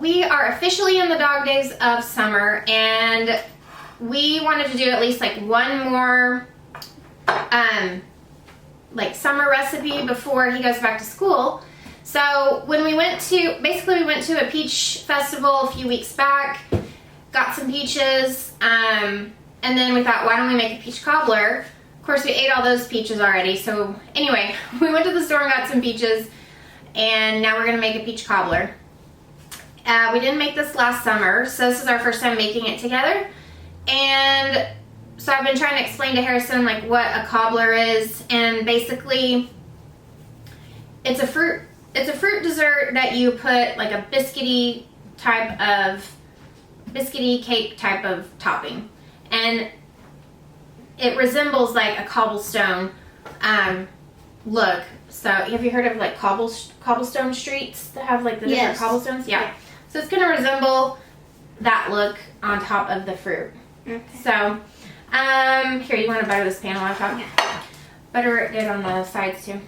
we are officially in the dog days of summer, and we wanted to do at least like one more like summer recipe before he goes back to school. So when we went to, basically we went to a peach festival a few weeks back, got some peaches, and then we thought, why don't we make a peach cobbler? Of course, we ate all those peaches already. So anyway, we went to the store and got some peaches, and now we're gonna make a peach cobbler. We didn't make this last summer, so this is our first time making it together. And so I've been trying to explain to Harrison like what a cobbler is, and basically it's a fruit dessert that you put like a biscuity cake type of topping, and it resembles like a cobblestone look. So have you heard of like cobblestone streets that have like the different cobblestones? Yeah. So it's gonna resemble that look on top of the fruit. Okay. So here, you want to butter this pan on top? Yeah. Butter it good on the sides too.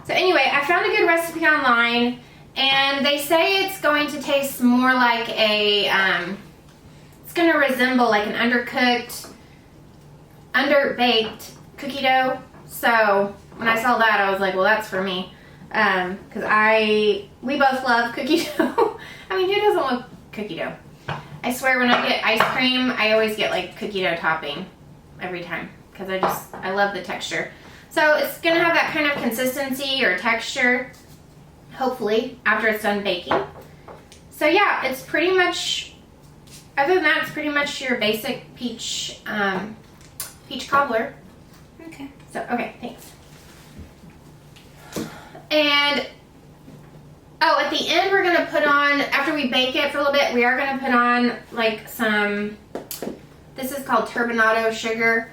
So anyway, I found a good recipe online, and they say it's going to taste more like a, it's going to resemble like an underbaked cookie dough. So when I saw that, I was like, well, that's for me. Because we both love cookie dough. I mean, who doesn't love cookie dough? I swear when I get ice cream, I always get like cookie dough topping every time, because I love the texture. So it's going to have that kind of consistency or texture, hopefully, after it's done baking. So yeah, it's pretty much, other than that, it's pretty much your basic peach cobbler. Okay. So, okay, thanks. And, oh, at the end we're going to put on, after we bake it for a little bit, we are going to put on like some, this is called turbinado sugar.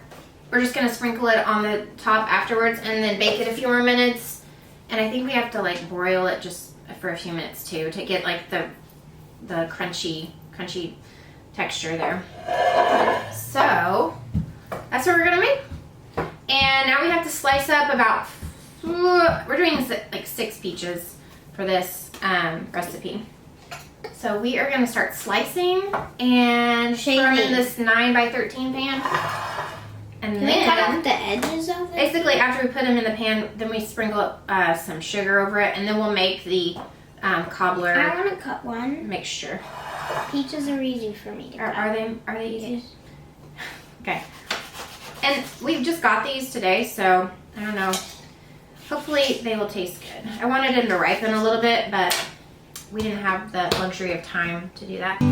We're just going to sprinkle it on the top afterwards and then bake it a few more minutes. And I think we have to like broil it just for a few minutes too, to get like the crunchy texture there. So that's what we're going to make. And now we have to slice up about, we're doing like 6 peaches for this recipe. So we are going to start slicing and throw them in this 9x13 pan. And Can we cut off the edges of it? Basically, after we put them in the pan, then we sprinkle some sugar over it, and then we'll make the cobbler. I want to cut one mixture. Peaches are easy for me to cut. Are they easy? Yes. Okay. And we've just got these today, so I don't know. Hopefully they will taste good. I wanted them to ripen a little bit, but we didn't have the luxury of time to do that.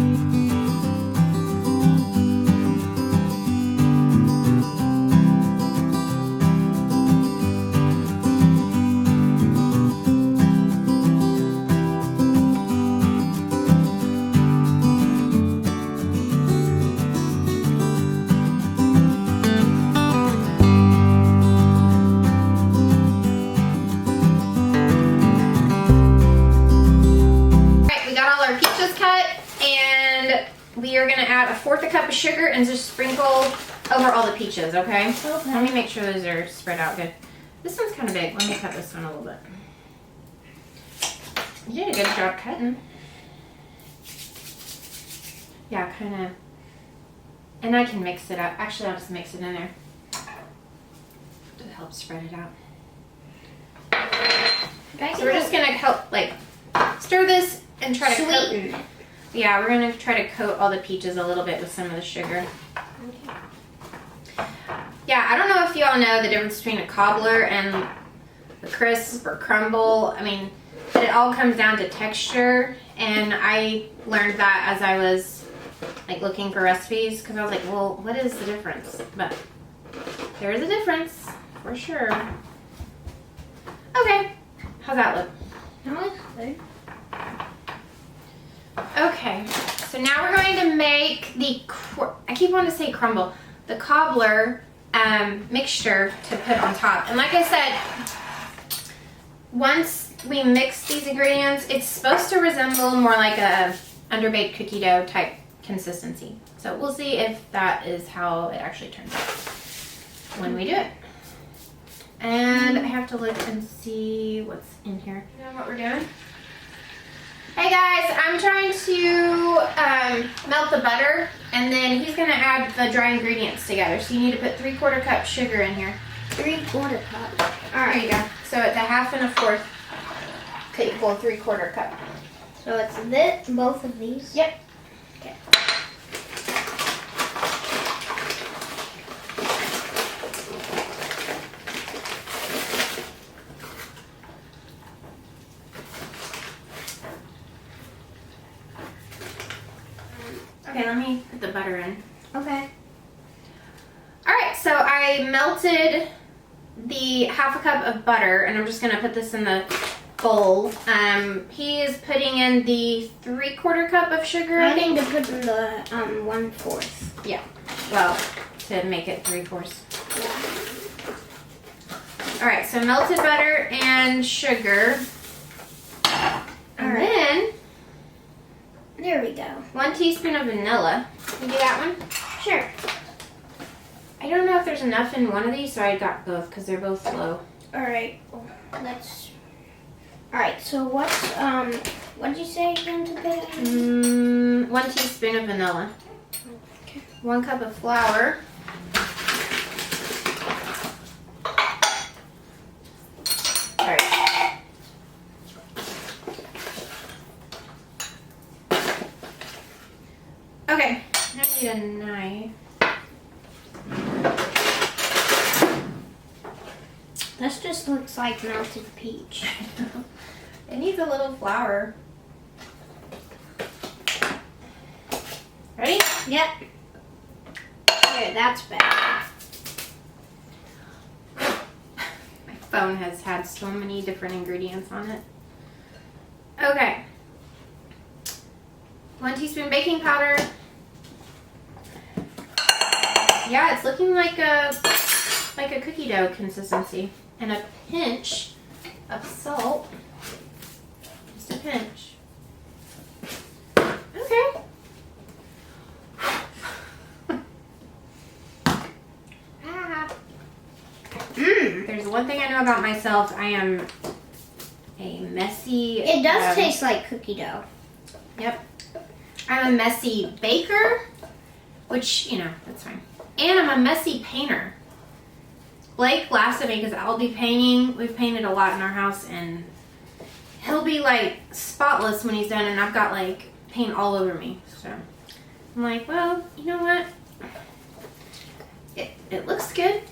We are going to add 1/4 cup of sugar and just sprinkle over all the peaches, okay? Let me make sure those are spread out good. This one's kind of big. Let me cut this one a little bit. You did a good job cutting. Yeah, kind of. And I can mix it up. Actually, I'll just mix it in there to help spread it out. So we're just going to help, like, stir this and try to sweeten. Yeah, we're going to try to coat all the peaches a little bit with some of the sugar. Okay. Yeah, I don't know if you all know the difference between a cobbler and a crisp or crumble. I mean, it all comes down to texture, and I learned that as I was like looking for recipes, because I was like, well, what is the difference? But there is a difference, for sure. Okay, how's that look? That looks good. Okay, so now we're going to make the, I keep wanting to say crumble, the cobbler mixture to put on top. And like I said, once we mix these ingredients, it's supposed to resemble more like a underbaked cookie dough type consistency. So we'll see if that is how it actually turns out when we do it. And I have to look and see what's in here. You know what we're doing? Hey guys, I'm trying to melt the butter, and then he's gonna add the dry ingredients together. So you need to put 3/4 cup sugar in here. 3/4 cup. All right, there you go. So it's a 1/2 and a 1/4 equal 3/4 cup. So it's this, both of these? Yep. Okay. Okay, let me put the butter in. Okay. All right, so I melted the 1/2 cup of butter, and I'm just gonna put this in the bowl. He is putting in the 3/4 cup of sugar. I need to put in the 1/4. Yeah. Well, to make it 3/4. All right, so melted butter and sugar. And then There we go. 1 teaspoon of vanilla. Can you do that one? Sure. I don't know if there's enough in one of these, so I got both because they're both low. All right. Let's. All right. So what's what did you say again to put in? 1 teaspoon of vanilla. Okay. 1 cup of flour. All right. Okay, now I need a knife. This just looks like melted peach. It needs a little flour. Ready? Yep. Okay, that's better. My phone has had so many different ingredients on it. Okay. 1 teaspoon baking powder. Yeah, it's looking like a cookie dough consistency. And a pinch of salt. Just a pinch. Okay. There's one thing I know about myself. I am a messy... It does taste like cookie dough. Yep. I'm a messy baker, which, you know, that's fine. And I'm a messy painter. Blake laughs at me because I'll be painting. We've painted a lot in our house, and he'll be like spotless when he's done, and I've got like paint all over me. So I'm like, well, you know what? It looks good.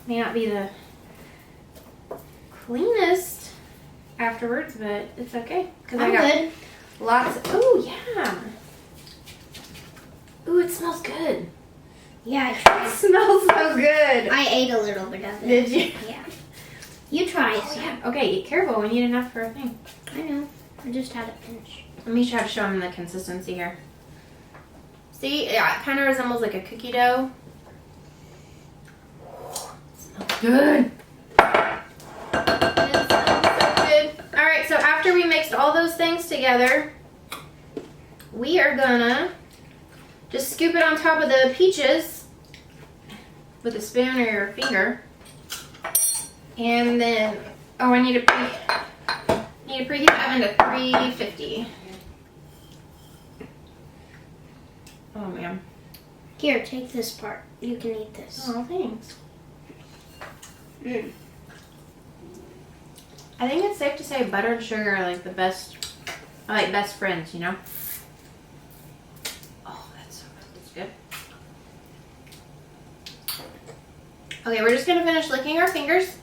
May not be the cleanest afterwards, but it's okay because I got good. lots. Oh yeah. Ooh, it smells good. Yeah, I tried. It smells so good. I ate a little bit of it. Did you? Yeah. You try Oh, some. yeah. Okay, careful. We need enough for a thing. I know. I just had a pinch. Let me try to show him the consistency here. See? Yeah, it kind of resembles like a cookie dough. It smells good. It smells so good. All right, so after we mixed all those things together, we are gonna just scoop it on top of the peaches with a spoon or your finger. And then, oh, I need to preheat the oven to 350. Oh man. Here, take this part. You can eat this. Oh, thanks. I think it's safe to say butter and sugar are like the best, like best friends, you know? Oh, that's so good. That's good. Okay, we're just gonna finish licking our fingers.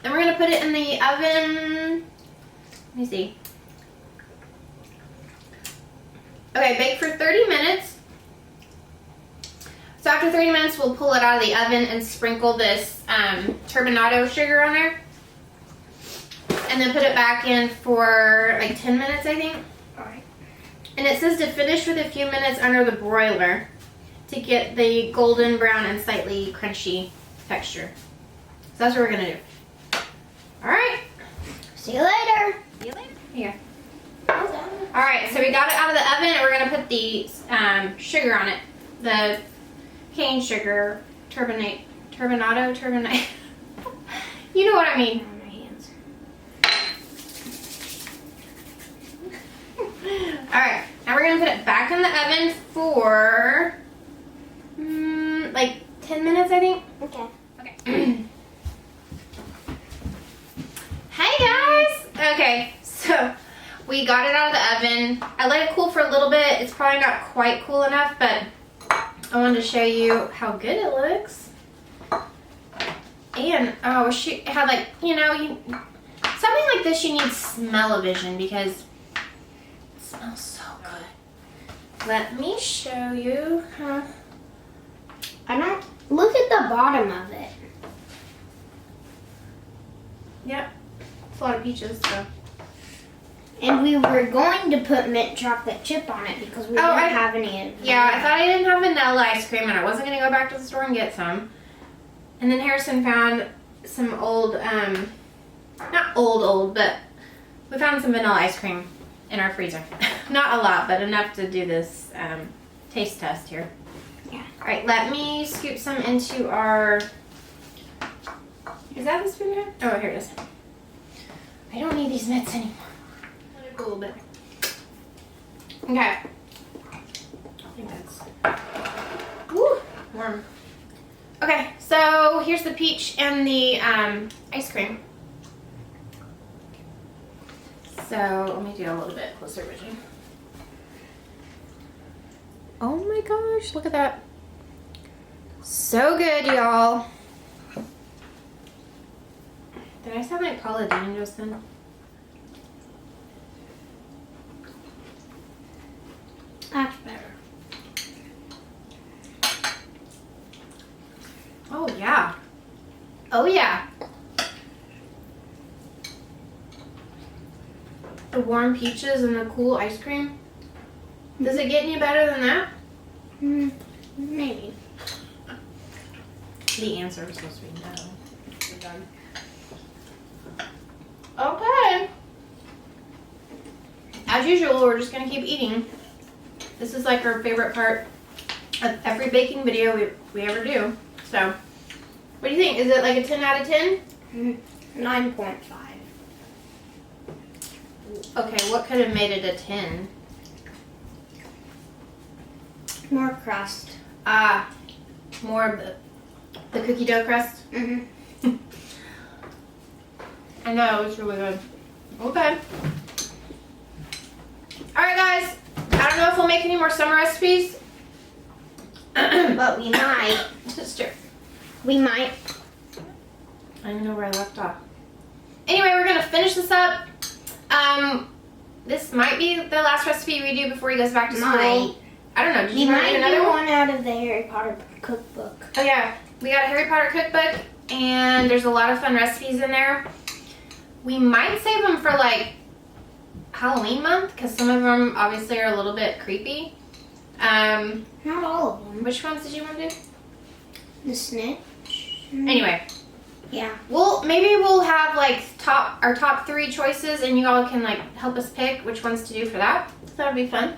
Then we're gonna put it in the oven. Let me see. Okay, bake for 30 minutes. So after 30 minutes, we'll pull it out of the oven and sprinkle this turbinado sugar on there. And then put it back in for like 10 minutes, I think. Alright. And it says to finish with a few minutes under the broiler to get the golden brown and slightly crunchy texture. So that's what we're gonna do. Alright. See you later. See you later. Here. Alright, so we got it out of the oven and we're gonna put the sugar on it. The cane sugar, turbinado. You know what I mean. gonna put it back in the oven for like 10 minutes, I think. Okay. Okay. Hey guys! Okay, so we got it out of the oven. I let it cool for a little bit. It's probably not quite cool enough, but I wanted to show you how good it looks. And, oh shoot, it had like, you know, something like this you need smell-o-vision because it smells so good. Let me show you. I don't, look at the bottom of it. Yep, it's a lot of peaches, so. And we were going to put mint chocolate chip on it because we didn't have any. Yeah, I thought I didn't have vanilla ice cream and I wasn't going to go back to the store and get some. And then Harrison found some old, not old, but we found some vanilla ice cream in our freezer. Not a lot, but enough to do this taste test here. Yeah. All right, let me scoop some into our, is that the spoon here? Oh, here it is. I don't need these mitts anymore. Let it cool a little bit. Okay. I think that's, woo, warm. Okay, so here's the peach and the ice cream. So let me do a little bit closer vision. Oh my gosh, look at that. So good, y'all. Did I sound like Paula Deen just then? That's better. Oh yeah. Oh yeah. The warm peaches and the cool ice cream. Does it get any better than that? Maybe. The answer was supposed to be no. We're done. Okay. As usual, we're just gonna keep eating. This is like our favorite part of every baking video we ever do. So, what do you think? Is it like a 10 out of 10? 9.5. Okay, what could have made it a 10? More crust. More of the cookie dough crust? I know, it's really good. Okay. Alright guys, I don't know if we'll make any more summer recipes. But we might. Sister. We might. I don't know where I left off. Anyway, we're gonna finish this up. This might be the last recipe we do before he goes back to school. Might. I don't know. Did We you might do another do one? one out of the Harry Potter cookbook. Oh yeah, we got a Harry Potter cookbook, and there's a lot of fun recipes in there. We might save them for like Halloween month because some of them obviously are a little bit creepy. Not all of them. Which ones did you want to do? The snitch. Anyway, Yeah. maybe we'll have like our top 3 choices, and you all can like help us pick which ones to do for that. So that'll be fun.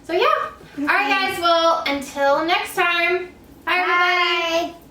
So yeah. Okay. All right, guys. Well, until next time. Bye, everybody. Bye.